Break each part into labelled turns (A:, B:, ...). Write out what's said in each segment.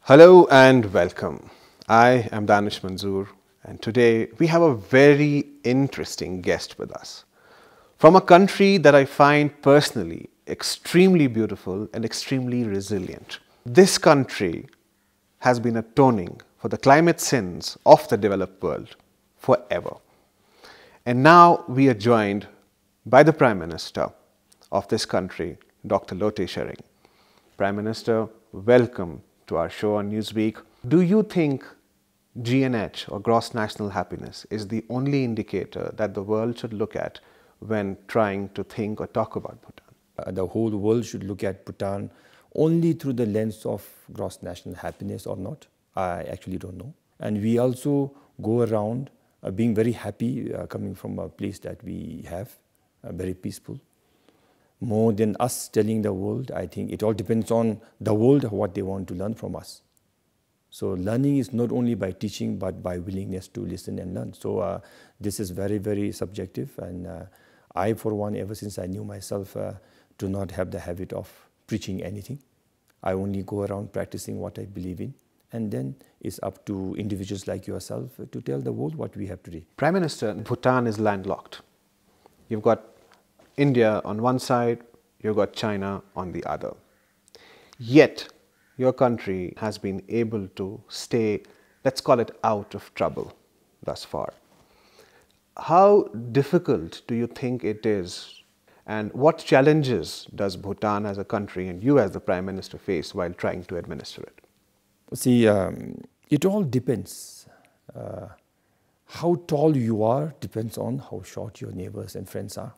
A: Hello and welcome. I am Danish Manzoor, and today we have a very interesting guest with us from a country that I find personally extremely beautiful and extremely resilient. This country has been atoning for the climate sins of the developed world forever. And now we are joined by the Prime Minister of this country, Dr. Lotay Tshering. Prime Minister, welcome to our show on Newsweek. Do you think GNH, or gross national happiness, is the only indicator that the world should look at when trying to think or talk about Bhutan?
B: The whole world should look at Bhutan only through the lens of gross national happiness or not. I actually don't know. And we also go around being very happy coming from a place that we have, very peaceful. More than us telling the world, I think it all depends on the world, what they want to learn from us. So learning is not only by teaching, but by willingness to listen and learn. So this is very, very subjective. And I, for one, ever since I knew myself, do not have the habit of preaching anything. I only go around practicing what I believe in. And then it's up to individuals like yourself to tell the world what we have today.
A: Prime Minister, Bhutan is landlocked. You've got India on one side, you've got China on the other. Yet, your country has been able to stay, let's call it, out of trouble thus far. How difficult do you think it is, and what challenges does Bhutan as a country and you as the Prime Minister face while trying to administer it?
B: See, it all depends. How tall you are depends on how short your neighbors and friends are.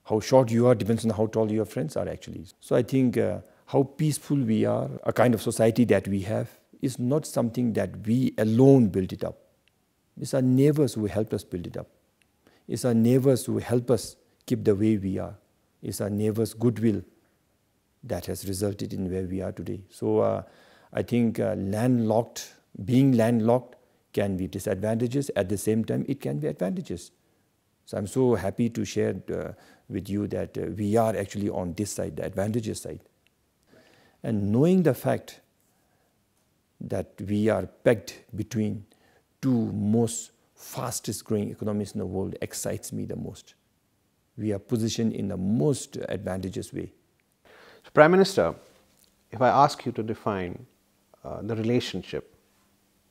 B: How short you are depends on how tall your friends are actually. So I think how peaceful we are, a kind of society that we have, is not something that we alone build it up. It's our neighbors who help us build it up. It's our neighbors who help us keep the way we are. It's our neighbors' goodwill that has resulted in where we are today. So I think being landlocked can be disadvantages. At the same time, it can be advantages. So I'm so happy to share with you that we are actually on this side, the advantages side. And knowing the fact that we are pegged between two most fastest growing economies in the world excites me the most. We are positioned in the most advantageous way.
A: So, Prime Minister, if I ask you to define the relationship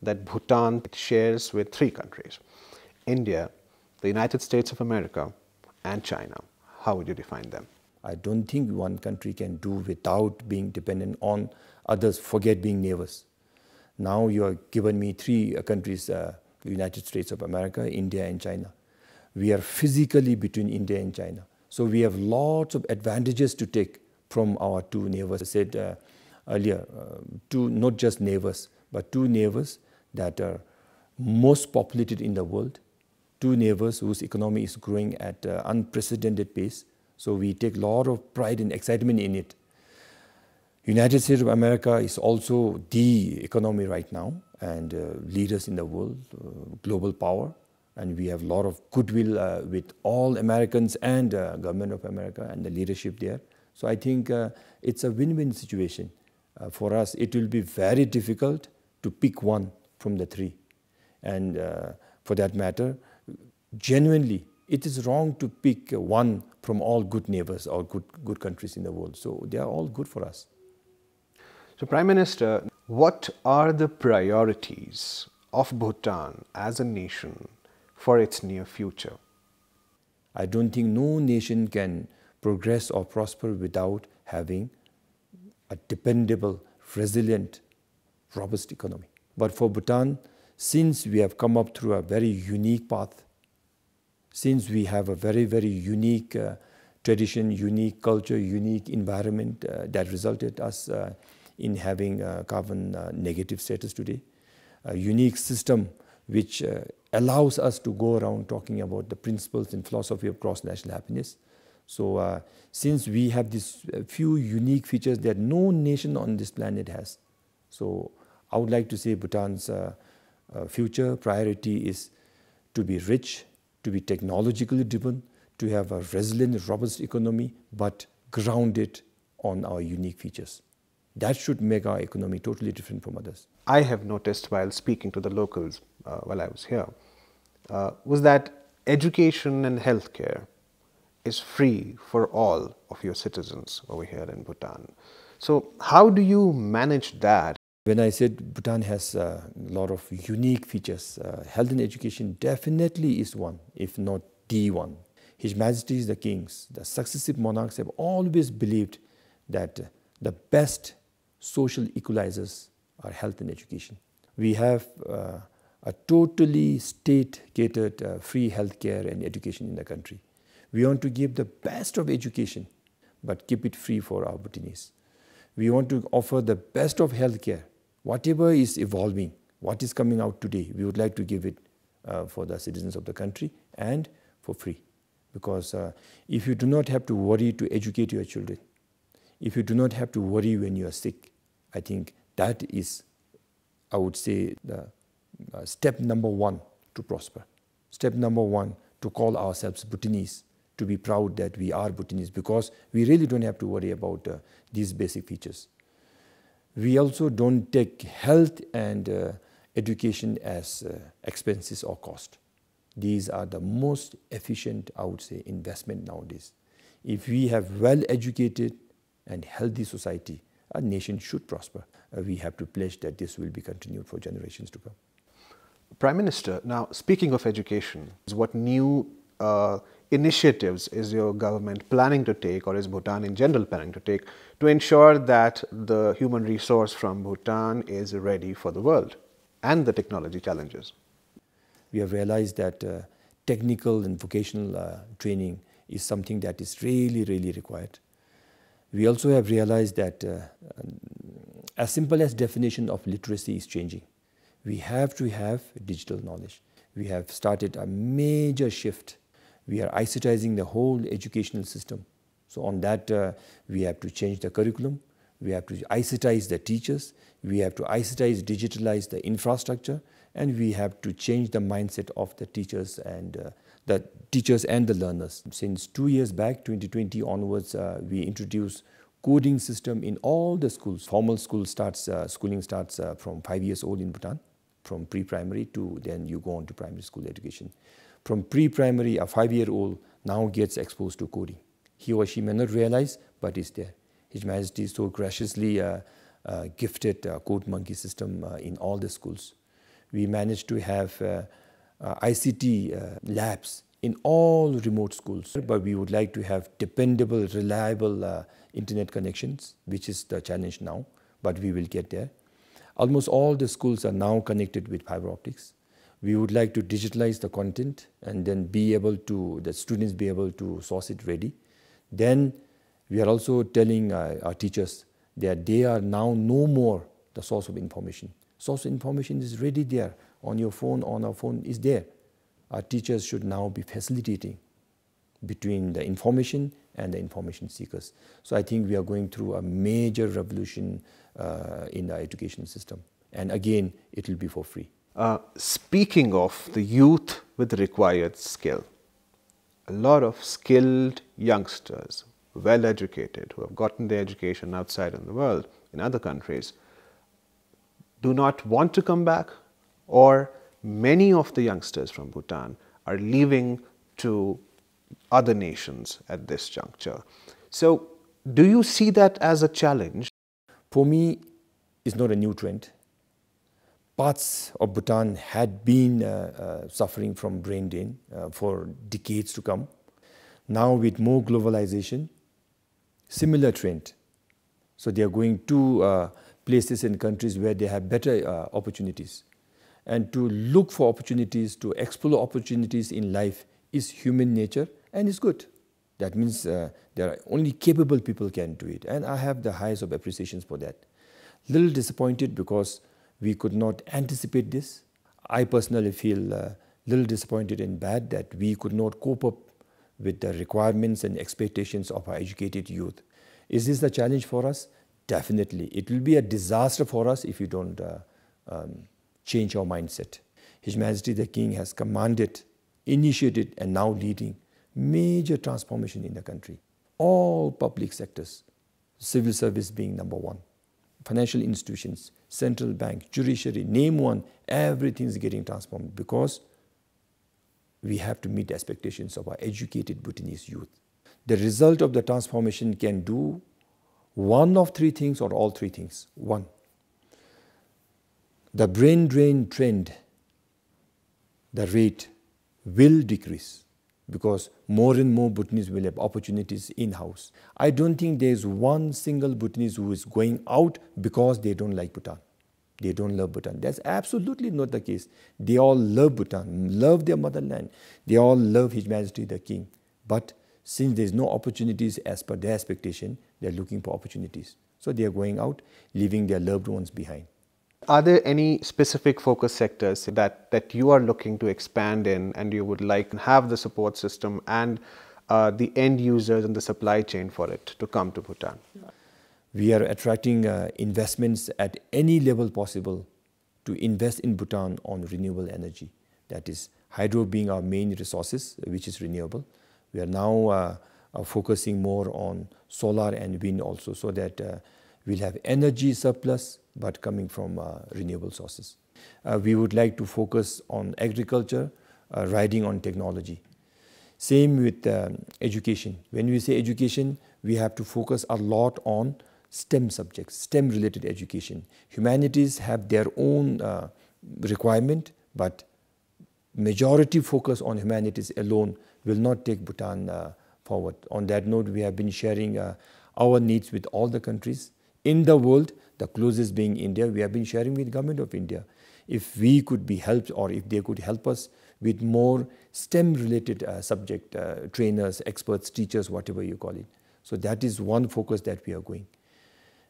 A: that Bhutan shares with three countries, India, the United States of America, and China, how would you define them?
B: I don't think one country can do without being dependent on others, forget being neighbors. Now you have given me three countries, the United States of America, India and China. We are physically between India and China. So we have lots of advantages to take from our two neighbors. I said earlier, not just neighbors, but two neighbors that are most populated in the world. Two neighbors whose economy is growing at unprecedented pace. So we take a lot of pride and excitement in it. United States of America is also the economy right now and leaders in the world, global power. And we have a lot of goodwill with all Americans and government of America and the leadership there. So I think it's a win-win situation. For us, it will be very difficult to pick one from the three. And for that matter, genuinely, it is wrong to pick one from all good neighbors or good countries in the world. So they are all good for us.
A: So, Prime Minister, what are the priorities of Bhutan as a nation for its near future?
B: I don't think no nation can progress or prosper without having a dependable, resilient, robust economy. But for Bhutan, since we have come up through a very unique path, since we have a very, very unique tradition, unique culture, unique environment that resulted us in having carbon negative status today, a unique system which allows us to go around talking about the principles and philosophy of gross national happiness. So since we have these few unique features that no nation on this planet has, so I would like to say Bhutan's future priority is to be rich, to be technologically driven, to have a resilient, robust economy, but grounded on our unique features. That should make our economy totally different from others.
A: I have noticed while speaking to the locals while I was here was that education and healthcare is free for all of your citizens over here in Bhutan. So how do you manage that?
B: When I said Bhutan has a lot of unique features, health and education definitely is one, if not the one. His Majesties the Kings, the successive monarchs have always believed that the best social equalizers are health and education. We have a totally state-catered free healthcare and education in the country. We want to give the best of education, but keep it free for our Bhutanese. We want to offer the best of healthcare. Whatever is evolving, what is coming out today, we would like to give it for the citizens of the country and for free. Because if you do not have to worry to educate your children, if you do not have to worry when you are sick, I think that is, I would say, the step number one to prosper. Step number one to call ourselves Bhutanese, to be proud that we are Bhutanese, because we really don't have to worry about these basic features. We also don't take health and education as expenses or cost. These are the most efficient, I would say, investment nowadays. If we have well-educated and healthy society, our nation should prosper. We have to pledge that this will be continued for generations to come.
A: Prime Minister, now speaking of education, what new initiatives is your government planning to take, or is Bhutan in general planning to take, to ensure that the human resource from Bhutan is ready for the world and the technology challenges?
B: We have realized that technical and vocational training is something that is really, really required. We also have realized that as simple as definition of literacy is changing. We have to have digital knowledge. We have started a major shift. We are ICTizing the whole educational system. So on that, we have to change the curriculum. We have to ICTize the teachers. We have to ICTize, digitalize the infrastructure. And we have to change the mindset of the teachers and the learners. Since 2 years back, 2020 onwards, we introduced coding system in all the schools. Formal schooling starts from 5 years old in Bhutan, from pre-primary to then you go on to primary school education. From pre-primary, a 5-year-old now gets exposed to coding. He or she may not realize, but it's there. His Majesty so graciously gifted a code monkey system in all the schools. We managed to have ICT labs in all remote schools, but we would like to have dependable, reliable internet connections, which is the challenge now, but we will get there. Almost all the schools are now connected with fiber optics. We would like to digitalize the content and then the students be able to source it ready. Then we are also telling our teachers that they are now no more the source of information. Source of information is ready there, on your phone, on our phone is there. Our teachers should now be facilitating between the information and the information seekers. So I think we are going through a major revolution in our education system. And again, it will be for free.
A: Speaking of the youth with required skill, a lot of skilled youngsters, well-educated, who have gotten their education outside in the world, in other countries, do not want to come back, or many of the youngsters from Bhutan are leaving to other nations at this juncture. So, do you see that as a challenge?
B: For me, it's not a new trend. Parts of Bhutan had been suffering from brain drain for decades to come. Now, with more globalization, similar trend. So, they are going to places and countries where they have better opportunities. And to look for opportunities, to explore opportunities in life is human nature and is good. That means there are only capable people can do it. And I have the highest of appreciations for that. Little disappointed because we could not anticipate this. I personally feel little disappointed and bad that we could not cope up with the requirements and expectations of our educated youth. Is this the challenge for us? Definitely. It will be a disaster for us if we don't change our mindset. His Majesty the King has commanded, initiated and now leading major transformation in the country. All public sectors, civil service being number one. financial institutions, central bank, judiciary, name one, everything is getting transformed because we have to meet the expectations of our educated Bhutanese youth. The result of the transformation can do one of three things or all three things. One, the brain drain trend, the rate will decrease because more and more Bhutanese will have opportunities in-house. I don't think there is one single Bhutanese who is going out because they don't like Bhutan. They don't love Bhutan. That's absolutely not the case. They all love Bhutan, love their motherland. They all love His Majesty the King. But since there's no opportunities as per their expectation, they're looking for opportunities. So they are going out, leaving their loved ones behind.
A: Are there any specific focus sectors that you are looking to expand in and you would like to have the support system and the end users and the supply chain for it to come to Bhutan?
B: We are attracting investments at any level possible to invest in Bhutan on renewable energy. That is, hydro being our main resources, which is renewable. We are now focusing more on solar and wind also, so that we'll have energy surplus but coming from renewable sources. We would like to focus on agriculture, riding on technology. Same with education. When we say education, we have to focus a lot on STEM subjects, STEM-related education. Humanities have their own requirement, but majority focus on humanities alone will not take Bhutan forward. On that note, we have been sharing our needs with all the countries in the world, the closest being India. We have been sharing with Government of India. If we could be helped or if they could help us with more STEM-related subject, trainers, experts, teachers, whatever you call it. So that is one focus that we are going.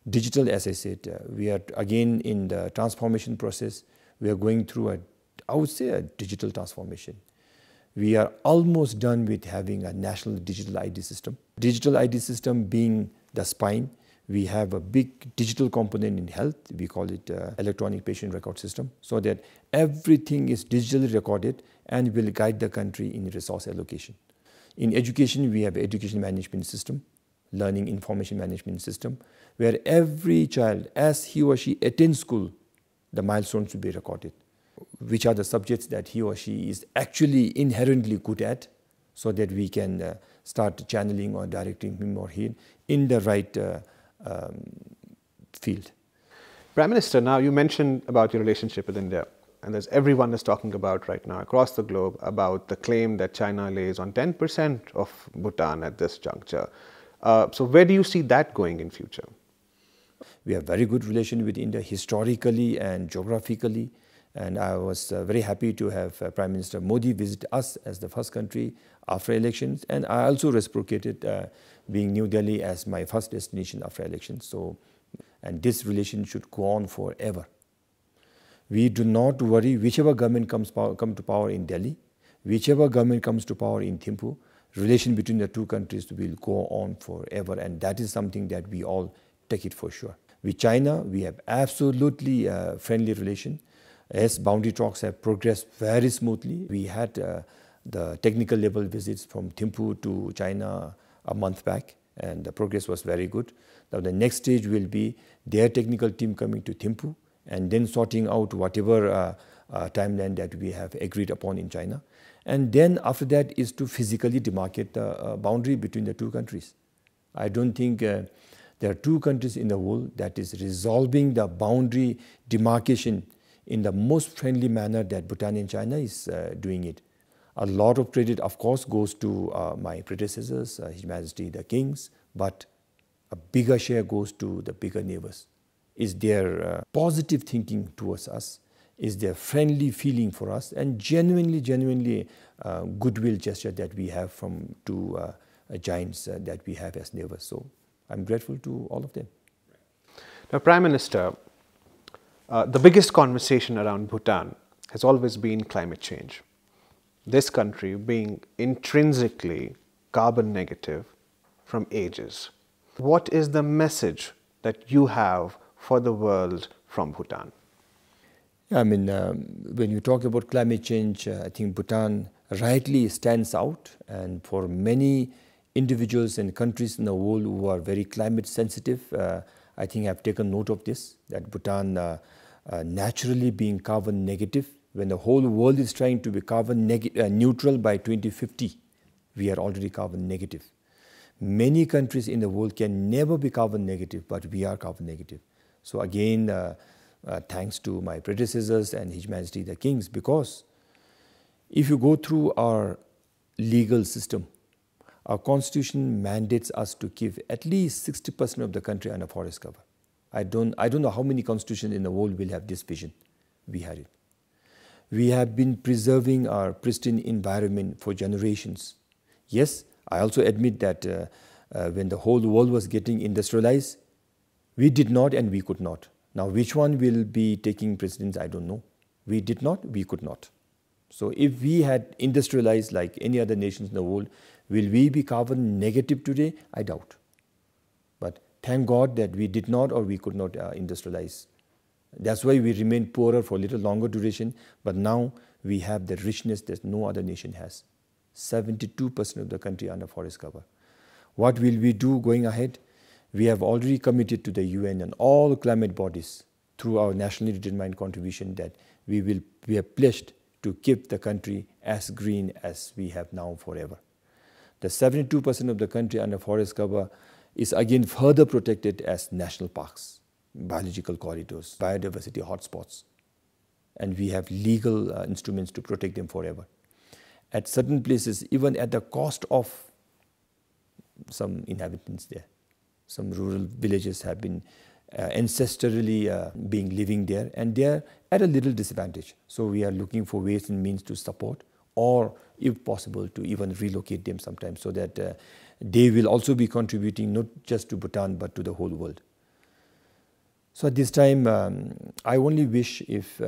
B: Digital, as I said, we are again in the transformation process. We are going through I would say a digital transformation. We are almost done with having a national digital ID system. Digital ID system being the spine. We have a big digital component in health. We call it electronic patient record system, so that everything is digitally recorded and will guide the country in resource allocation. In education, we have education management system, learning information management system, where every child, as he or she attends school, the milestones will be recorded. Which are the subjects that he or she is actually inherently good at, so that we can start channeling or directing him or her in the right field.
A: Prime Minister, now you mentioned about your relationship with India, and as everyone is talking about right now across the globe about the claim that China lays on 10% of Bhutan at this juncture. So where do you see that going in future?
B: We have very good relation with India historically and geographically. And I was very happy to have Prime Minister Modi visit us as the first country after elections. And I also reciprocated being New Delhi as my first destination after elections. So, and this relation should go on forever. We do not worry whichever government come to power in Delhi, whichever government comes to power in Thimphu, relation between the two countries will go on forever. And that is something that we all take it for sure. With China, we have absolutely friendly relation. Yes, boundary talks have progressed very smoothly. We had the technical level visits from Thimphu to China a month back, and the progress was very good. Now the next stage will be their technical team coming to Thimphu and then sorting out whatever timeline that we have agreed upon in China. And then after that is to physically demarcate the boundary between the two countries. I don't think there are two countries in the world that is resolving the boundary demarcation in the most friendly manner that Bhutan and China is doing it. A lot of credit, of course, goes to my predecessors, His Majesty the Kings, but a bigger share goes to the bigger neighbors. Is their positive thinking towards us, is their friendly feeling for us, and genuinely goodwill gesture that we have from two giants that we have as neighbors. So I'm grateful to all of them.
A: Now, Prime Minister, the biggest conversation around Bhutan has always been climate change. This country being intrinsically carbon negative from ages. What is the message that you have for the world from Bhutan?
B: I mean, when you talk about climate change, I think Bhutan rightly stands out, and for many individuals and countries in the world who are very climate sensitive, I think have taken note of this, that Bhutan naturally being carbon negative, when the whole world is trying to be carbon neutral by 2050, we are already carbon negative. Many countries in the world can never be carbon negative, but we are carbon negative. So again, thanks to my predecessors and His Majesty the Kings, because if you go through our legal system, our constitution mandates us to give at least 60% of the country under forest cover. I don't know how many constitutions in the world will have this vision. We had it. We have been preserving our pristine environment for generations. Yes, I also admit that when the whole world was getting industrialized, we did not and we could not. Now, which one will be taking precedence, I don't know. We did not, we could not. So if we had industrialized like any other nations in the world, will we be carbon negative today? I doubt. But thank God that we did not or we could not industrialize. That's why we remained poorer for a little longer duration, but now we have the richness that no other nation has. 72% of the country under forest cover. What will we do going ahead? We have already committed to the UN and all climate bodies through our nationally determined contribution that we are pledged to keep the country as green as we have now forever. The 72% of the country under forest cover is again further protected as national parks, biological corridors, biodiversity hotspots, and we have legal instruments to protect them forever. At certain places, even at the cost of some inhabitants there, some rural villages have been ancestrally living there, and they are at a little disadvantage. So we are looking for ways and means to support, or if possible to even relocate them sometimes, so that they will also be contributing not just to Bhutan but to the whole world. So at this time, I only wish if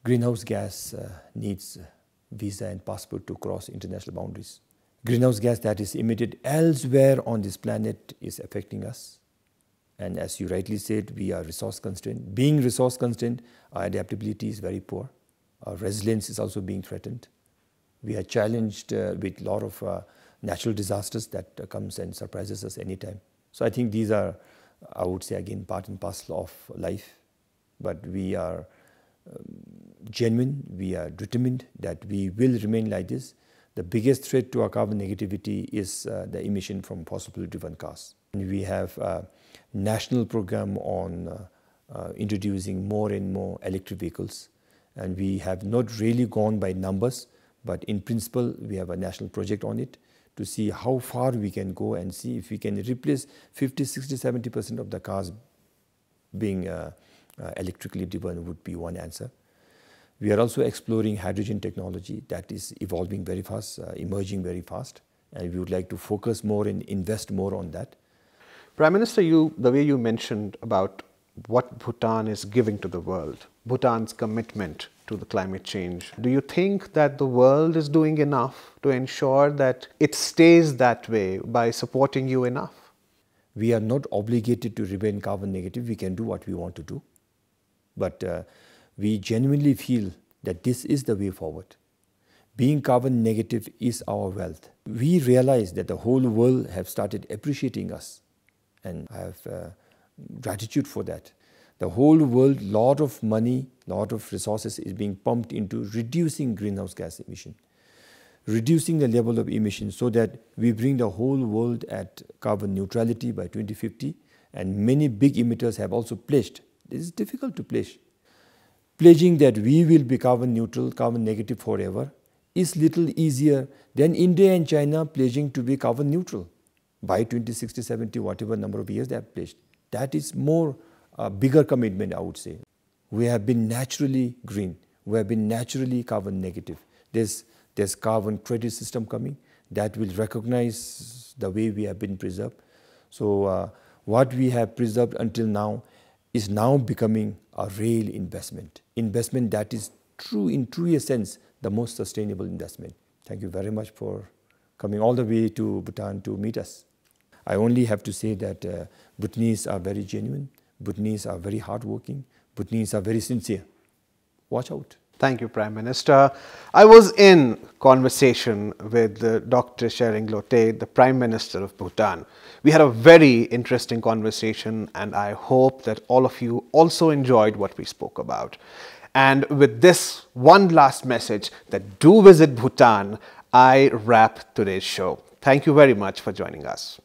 B: greenhouse gas needs visa and passport to cross international boundaries. Greenhouse gas that is emitted elsewhere on this planet is affecting us. And as you rightly said, we are resource constrained. Being resource constrained, our adaptability is very poor. Our resilience is also being threatened. We are challenged with a lot of natural disasters that comes and surprises us anytime. So I think these are, I would say again, part and parcel of life. But we are genuine, we are determined that we will remain like this. The biggest threat to our carbon negativity is the emission from fossil fuel-driven cars. And we have a national program on introducing more and more electric vehicles. And we have not really gone by numbers, but in principle, we have a national project on it to see how far we can go and see if we can replace 50, 60, 70% of the cars being electrically driven would be one answer. We are also exploring hydrogen technology that is evolving very fast, emerging very fast, and we would like to focus more and invest more on that.
A: Prime Minister, the way you mentioned about what Bhutan is giving to the world, Bhutan's commitment to the climate change, do you think that the world is doing enough to ensure that it stays that way by supporting you enough?
B: We are not obligated to remain carbon negative. We can do what we want to do. But we genuinely feel that this is the way forward. Being carbon negative is our wealth. We realize that the whole world have started appreciating us, and I have gratitude for that. The whole world, lot of money, lot of resources is being pumped into reducing greenhouse gas emission, reducing the level of emission so that we bring the whole world at carbon neutrality by 2050, and many big emitters have also pledged. This is difficult to pledge. Pledging that we will be carbon neutral, carbon negative forever is little easier than India and China pledging to be carbon neutral by 2060, 70, whatever number of years they have pledged. That is more a bigger commitment, I would say. We have been naturally green. We have been naturally carbon negative. There's carbon credit system coming that will recognize the way we have been preserved. So what we have preserved until now is now becoming a real investment. Investment that is true, in truest sense, the most sustainable investment. Thank you very much for coming all the way to Bhutan to meet us. I only have to say that Bhutanese are very genuine, Bhutanese are very hardworking, Bhutanese are very sincere. Watch out.
A: Thank you, Prime Minister. I was in conversation with Dr. Tshering Lotay, the Prime Minister of Bhutan. We had a very interesting conversation, and I hope that all of you also enjoyed what we spoke about. And with this one last message that do visit Bhutan, I wrap today's show. Thank you very much for joining us.